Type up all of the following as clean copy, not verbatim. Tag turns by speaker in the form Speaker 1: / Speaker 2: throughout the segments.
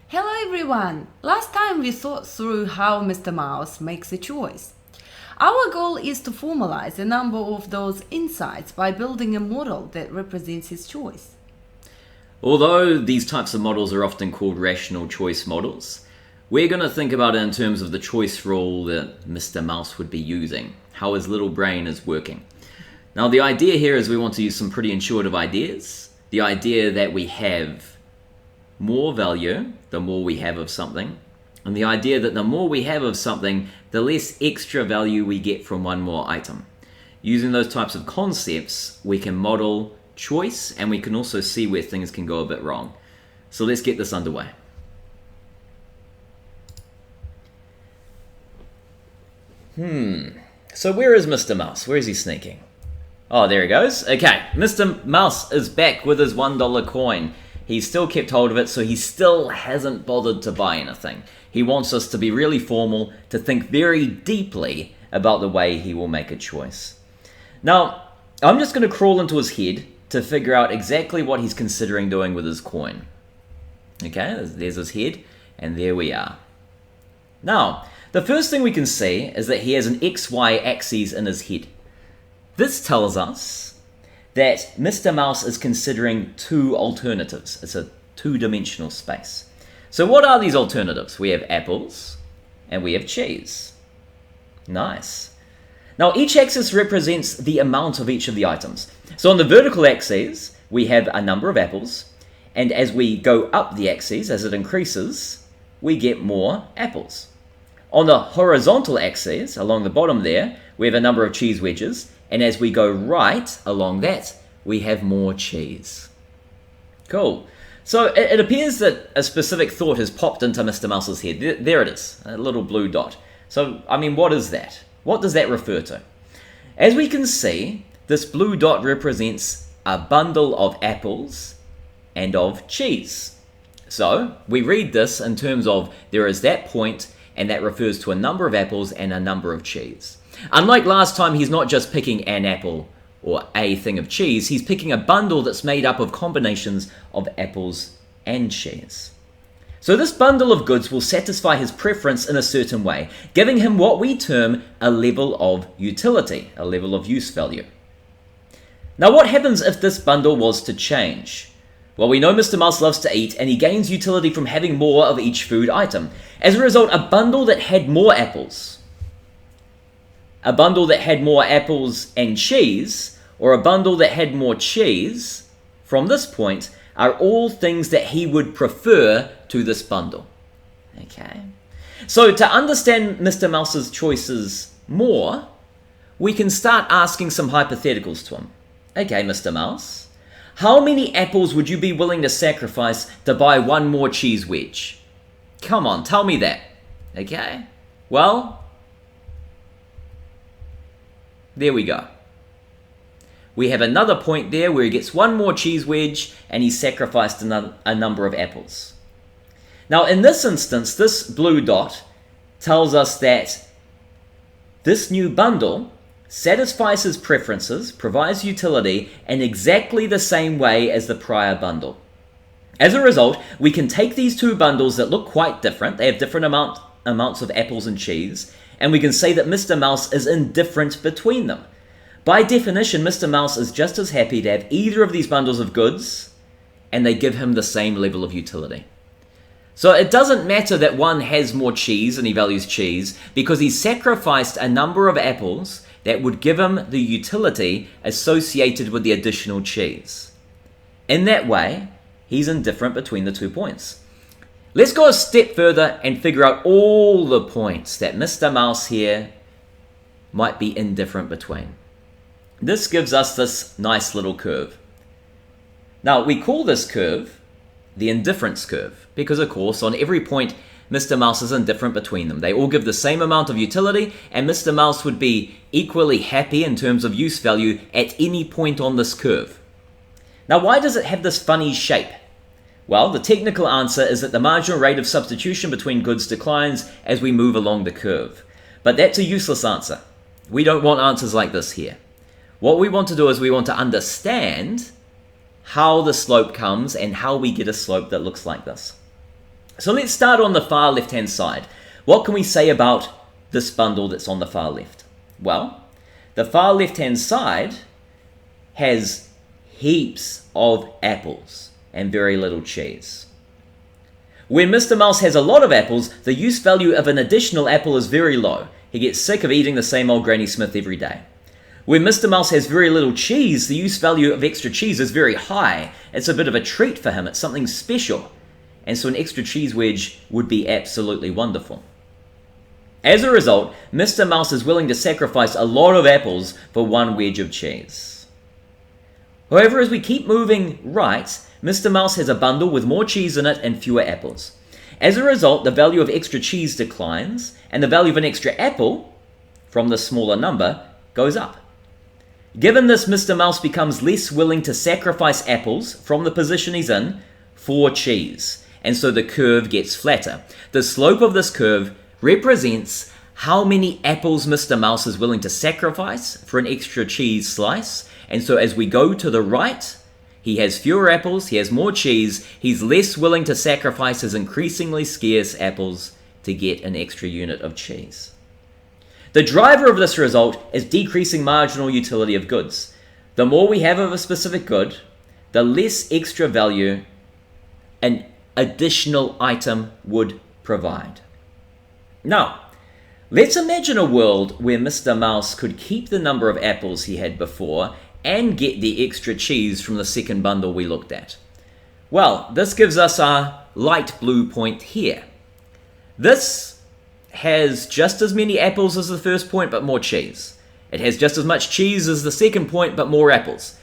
Speaker 1: Hello everyone! Last time we thought through how Mr. Mouse makes a choice. Our goal is to formalize a number of those insights by building a model that represents his choice.
Speaker 2: Although these types of models are often called rational choice models, we're going to think about it in terms of the choice rule that Mr. Mouse would be using, how his little brain is working. Now the idea here is we want to use some pretty intuitive ideas. The idea that we have more value the more we have of something, and the idea that the more we have of something, the less extra value we get from one more item. Using those types of concepts, we can model choice, and we can also see where things can go a bit wrong. So let's get this underway. So where is Mr. Mouse? Where is he sneaking? Oh, there he goes. Okay, Mr. Mouse is back with his $1 coin. He's still kept hold of it, so he still hasn't bothered to buy anything. He wants us to be really formal, to think very deeply about the way he will make a choice. Now, I'm just going to crawl into his head to figure out exactly what he's considering doing with his coin. Okay, there's his head, and there we are. Now, the first thing we can see is that he has an XY axis in his head. This tells us that Mr. Mouse is considering two alternatives. It's a two-dimensional space. So what are these alternatives? We have apples and we have cheese. Nice. Now each axis represents the amount of each of the items. So on the vertical axis, we have a number of apples, and as we go up the axis, as it increases, we get more apples. On the horizontal axis, along the bottom there, we have a number of cheese wedges, and as we go right along that, we have more cheese. Cool. So it appears that a specific thought has popped into Mr. Mouse's head. There it is, a little blue dot. So, what is that? What does that refer to? As we can see, this blue dot represents a bundle of apples and of cheese. So, we read this in terms of there is that point, and that refers to a number of apples and a number of cheese. Unlike last time, he's not just picking an apple or a thing of cheese, he's picking a bundle that's made up of combinations of apples and cheese. So this bundle of goods will satisfy his preference in a certain way, giving him what we term a level of utility, a level of use value. Now what happens if this bundle was to change? Well, we know Mr. Mouse loves to eat, and he gains utility from having more of each food item. As a result, a bundle that had more apples, a bundle that had more apples and cheese, or a bundle that had more cheese, from this point, are all things that he would prefer to this bundle. Okay? So to understand Mr. Mouse's choices more, we can start asking some hypotheticals to him. Okay, Mr. Mouse, how many apples would you be willing to sacrifice to buy one more cheese wedge? Come on, tell me that. Okay? Well, there we go. We have another point there where he gets one more cheese wedge and he sacrificed a number of apples. Now in this instance, this blue dot tells us that this new bundle satisfies his preferences, provides utility in exactly the same way as the prior bundle. As a result, we can take these two bundles that look quite different, they have different amounts of apples and cheese, and we can say that Mr. Mouse is indifferent between them. By definition, Mr. Mouse is just as happy to have either of these bundles of goods, and they give him the same level of utility. So it doesn't matter that one has more cheese and he values cheese, because he sacrificed a number of apples that would give him the utility associated with the additional cheese. In that way, he's indifferent between the 2 points. Let's go a step further and figure out all the points that Mr. Mouse here might be indifferent between. This gives us this nice little curve. Now, we call this curve the indifference curve because, of course, on every point, Mr. Mouse is indifferent between them. They all give the same amount of utility, and Mr. Mouse would be equally happy in terms of use value at any point on this curve. Now, why does it have this funny shape? Well, the technical answer is that the marginal rate of substitution between goods declines as we move along the curve. But that's a useless answer. We don't want answers like this here. What we want to do is we want to understand how the slope comes and how we get a slope that looks like this. So let's start on the far left-hand side. What can we say about this bundle that's on the far left? Well, the far left-hand side has heaps of apples and very little cheese. When Mr. Mouse has a lot of apples, the use value of an additional apple is very low. He gets sick of eating the same old Granny Smith every day. When Mr. Mouse has very little cheese, the use value of extra cheese is very high. It's a bit of a treat for him. It's something special. And so an extra cheese wedge would be absolutely wonderful. As a result, Mr. Mouse is willing to sacrifice a lot of apples for one wedge of cheese. However, as we keep moving right, Mr. Mouse has a bundle with more cheese in it and fewer apples. As a result, the value of extra cheese declines, and the value of an extra apple, from the smaller number, goes up. Given this, Mr. Mouse becomes less willing to sacrifice apples from the position he's in for cheese, and so the curve gets flatter. The slope of this curve represents how many apples Mr. Mouse is willing to sacrifice for an extra cheese slice, and so as we go to the right, he has fewer apples, he has more cheese, he's less willing to sacrifice his increasingly scarce apples to get an extra unit of cheese. The driver of this result is decreasing marginal utility of goods. The more we have of a specific good, the less extra value an additional item would provide. Now, let's imagine a world where Mr. Mouse could keep the number of apples he had before and get the extra cheese from the second bundle we looked at. Well, this gives us our light blue point here. This has just as many apples as the first point, but more cheese. It has just as much cheese as the second point, but more apples.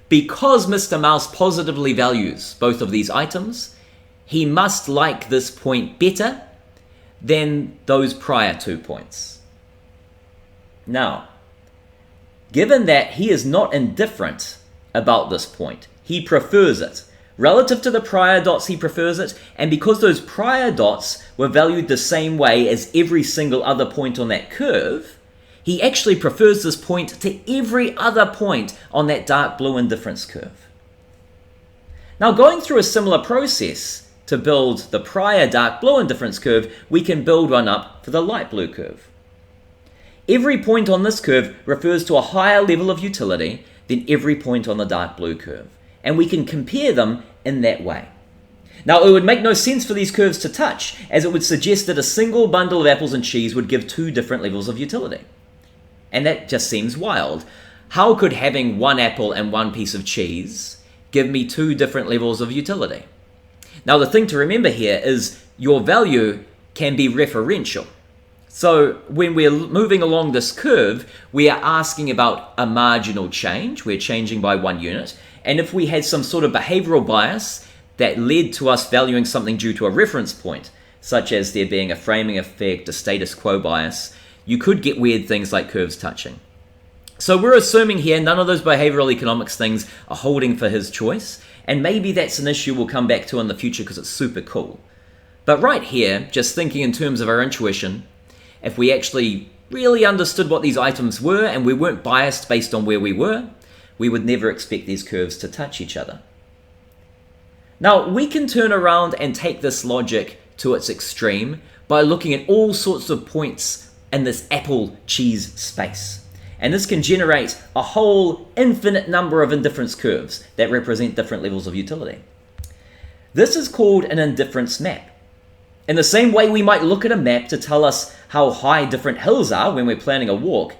Speaker 2: Because Mr. Mouse positively values both of these items, he must like this point better than those prior 2 points. Now, given that he is not indifferent about this point, he prefers it. Relative to the prior dots, he prefers it, and because those prior dots were valued the same way as every single other point on that curve, he actually prefers this point to every other point on that dark blue indifference curve. Now, going through a similar process to build the prior dark blue indifference curve, we can build one up for the light blue curve. Every point on this curve refers to a higher level of utility than every point on the dark blue curve, and we can compare them in that way. Now, it would make no sense for these curves to touch, as it would suggest that a single bundle of apples and cheese would give two different levels of utility. And that just seems wild. How could having one apple and one piece of cheese give me two different levels of utility? Now, the thing to remember here is your value can be referential. So when we're moving along this curve, we are asking about a marginal change. We're changing by 1 unit. And if we had some sort of behavioral bias that led to us valuing something due to a reference point, such as there being a framing effect, a status quo bias, you could get weird things like curves touching. So we're assuming here none of those behavioral economics things are holding for his choice, and maybe that's an issue we'll come back to in the future because it's super cool. But right here, just thinking in terms of our intuition, if we actually really understood what these items were and we weren't biased based on where we were, we would never expect these curves to touch each other. Now, we can turn around and take this logic to its extreme by looking at all sorts of points in this apple cheese space. And this can generate a whole infinite number of indifference curves that represent different levels of utility. This is called an indifference map. In the same way we might look at a map to tell us how high different hills are when we're planning a walk,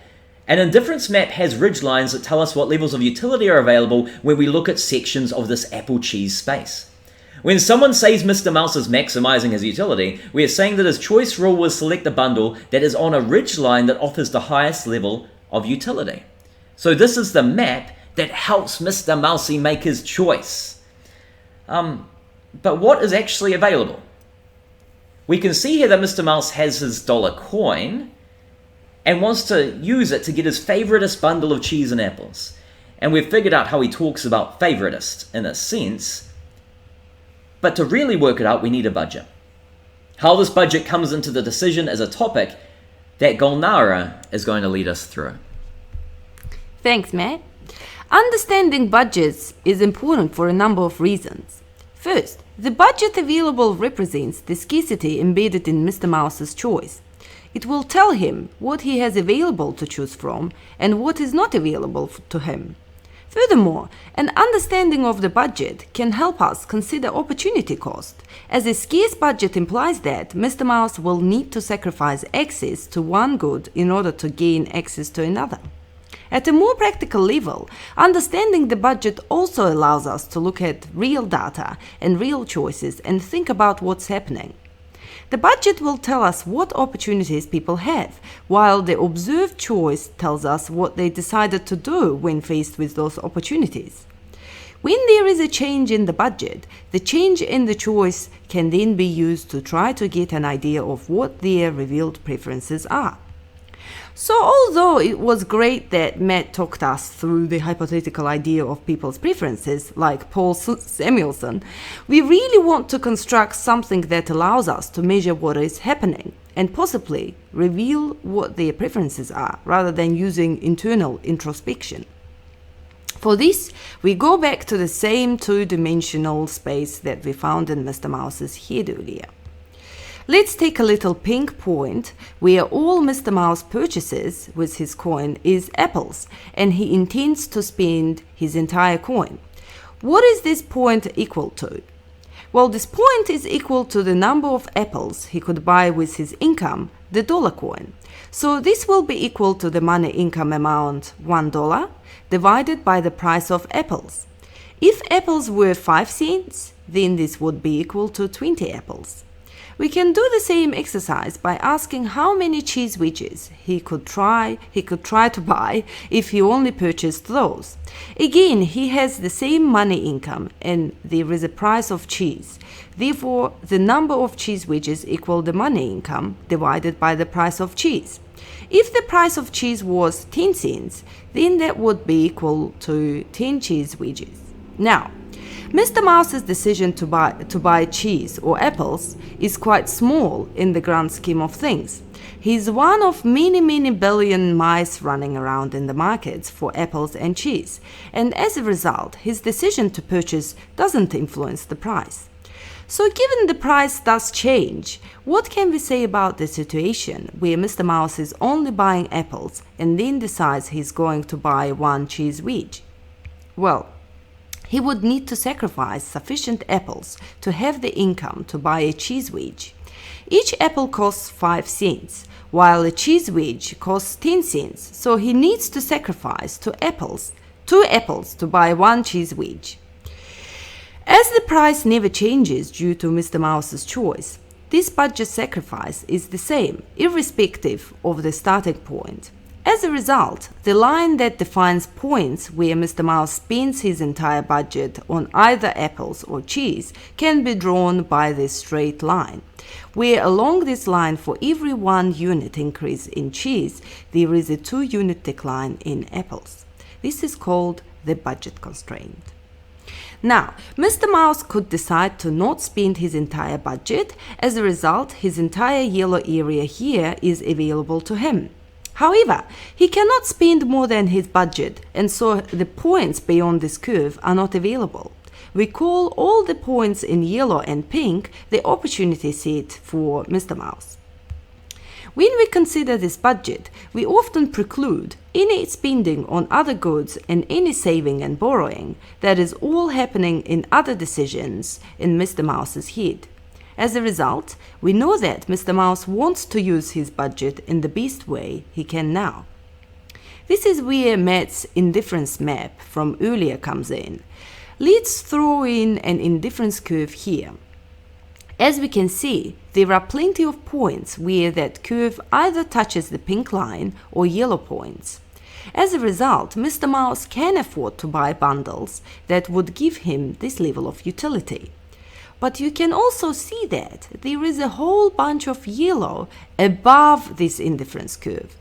Speaker 2: an indifference map has ridge lines that tell us what levels of utility are available when we look at sections of this apple cheese space. When someone says Mr. Mouse is maximizing his utility, we are saying that his choice rule will select a bundle that is on a ridge line that offers the highest level of utility. So this is the map that helps Mr. Mousey make his choice. But what is actually available? We can see here that Mr. Mouse has his dollar coin and wants to use it to get his favoritist bundle of cheese and apples. And we've figured out how he talks about favoritist in a sense. But to really work it out, we need a budget. How this budget comes into the decision is a topic that Golnara is going to lead us through.
Speaker 1: Thanks, Matt. Understanding budgets is important for a number of reasons. First, the budget available represents the scarcity embedded in Mr. Mouse's choice. It will tell him what he has available to choose from and what is not available to him. Furthermore, an understanding of the budget can help us consider opportunity cost, as a scarce budget implies that Mr. Mouse will need to sacrifice access to one good in order to gain access to another. At a more practical level, understanding the budget also allows us to look at real data and real choices and think about what's happening. The budget will tell us what opportunities people have, while the observed choice tells us what they decided to do when faced with those opportunities. When there is a change in the budget, the change in the choice can then be used to try to get an idea of what their revealed preferences are. So although it was great that Matt talked us through the hypothetical idea of people's preferences, like Paul Samuelson, we really want to construct something that allows us to measure what is happening and possibly reveal what their preferences are, rather than using internal introspection. For this, we go back to the same two-dimensional space that we found in Mr. Mouse's head earlier. Let's take a little pink point where all Mr. Mouse purchases with his coin is apples, and he intends to spend his entire coin. What is this point equal to? Well, this point is equal to the number of apples he could buy with his income, the dollar coin. So this will be equal to the money income amount, $1, divided by the price of apples. If apples were 5 cents, then this would be equal to 20 apples. We can do the same exercise by asking how many cheese wedges he could try to buy if he only purchased those. Again, he has the same money income and there is a price of cheese. Therefore, the number of cheese wedges equal the money income divided by the price of cheese. If the price of cheese was 10 cents, then that would be equal to 10 cheese wedges. Now, Mr. Mouse's decision to buy cheese or apples is quite small in the grand scheme of things. He's one of many billion mice running around in the markets for apples and cheese, and as a result, his decision to purchase doesn't influence the price. So given the price does change, what can we say about the situation where Mr. Mouse is only buying apples and then decides he's going to buy one cheese wedge? Well, he would need to sacrifice sufficient apples to have the income to buy a cheese wedge. Each apple costs 5 cents, while a cheese wedge costs 10 cents, so he needs to sacrifice 2 apples to buy one cheese wedge. As the price never changes due to Mr. Mouse's choice, this budget sacrifice is the same, irrespective of the starting point. As a result, the line that defines points where Mr. Mouse spends his entire budget on either apples or cheese can be drawn by this straight line, where along this line for every 1 unit increase in cheese, there is a 2-unit decline in apples. This is called the budget constraint. Now, Mr. Mouse could decide to not spend his entire budget. As a result, his entire yellow area here is available to him. However, he cannot spend more than his budget, and so the points beyond this curve are not available. We call all the points in yellow and pink the opportunity set for Mr. Mouse. When we consider this budget, we often preclude any spending on other goods and any saving and borrowing. That is all happening in other decisions in Mr. Mouse's head. As a result, we know that Mr. Mouse wants to use his budget in the best way he can now. This is where Matt's indifference map from earlier comes in. Let's throw in an indifference curve here. As we can see, there are plenty of points where that curve either touches the pink line or yellow points. As a result, Mr. Mouse can afford to buy bundles that would give him this level of utility. But you can also see that there is a whole bunch of yellow above this indifference curve.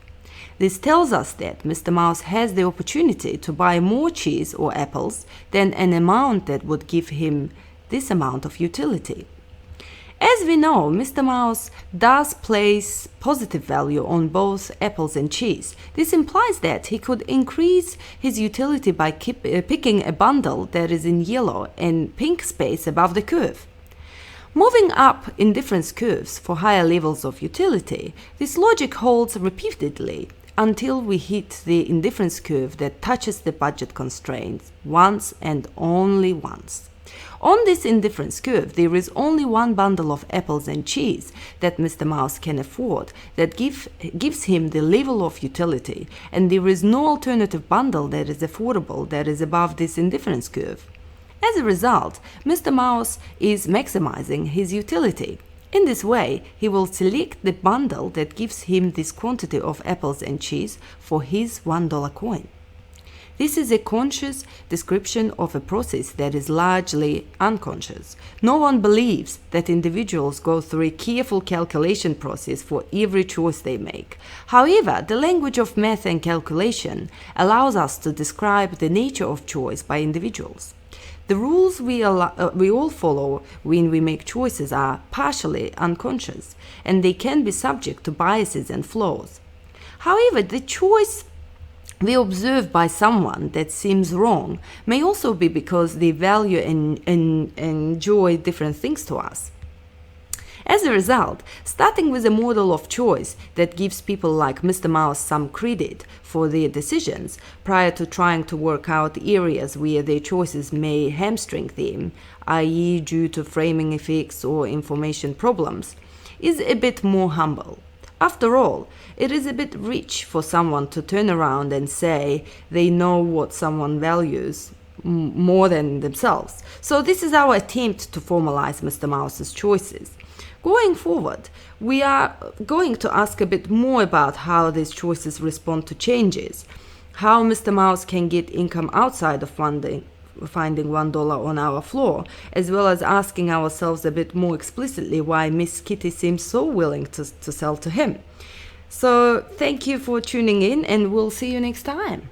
Speaker 1: This tells us that Mr. Mouse has the opportunity to buy more cheese or apples than an amount that would give him this amount of utility. As we know, Mr. Mouse does place positive value on both apples and cheese. This implies that he could increase his utility by picking a bundle that is in yellow and pink space above the curve. Moving up indifference curves for higher levels of utility, this logic holds repeatedly until we hit the indifference curve that touches the budget constraints once and only once. On this indifference curve, there is only one bundle of apples and cheese that Mr. Mouse can afford that gives him the level of utility, and there is no alternative bundle that is affordable that is above this indifference curve. As a result, Mr. Mouse is maximizing his utility. In this way, he will select the bundle that gives him this quantity of apples and cheese for his $1 coin. This is a conscious description of a process that is largely unconscious. No one believes that individuals go through a careful calculation process for every choice they make. However, the language of math and calculation allows us to describe the nature of choice by individuals. The rules we all follow when we make choices are partially unconscious, and they can be subject to biases and flaws. However, the choice we observe by someone that seems wrong may also be because they value and enjoy different things to us. As a result, starting with a model of choice that gives people like Mr. Mouse some credit for their decisions prior to trying to work out areas where their choices may hamstring them, i.e. due to framing effects or information problems, is a bit more humble. After all, it is a bit rich for someone to turn around and say they know what someone values more than themselves. So this is our attempt to formalize Mr. Mouse's choices. Going forward, we are going to ask a bit more about how these choices respond to changes, how Mr. Mouse can get income outside of finding $1 on our floor, as well as asking ourselves a bit more explicitly why Miss Kitty seems so willing to sell to him. So thank you for tuning in, and we'll see you next time.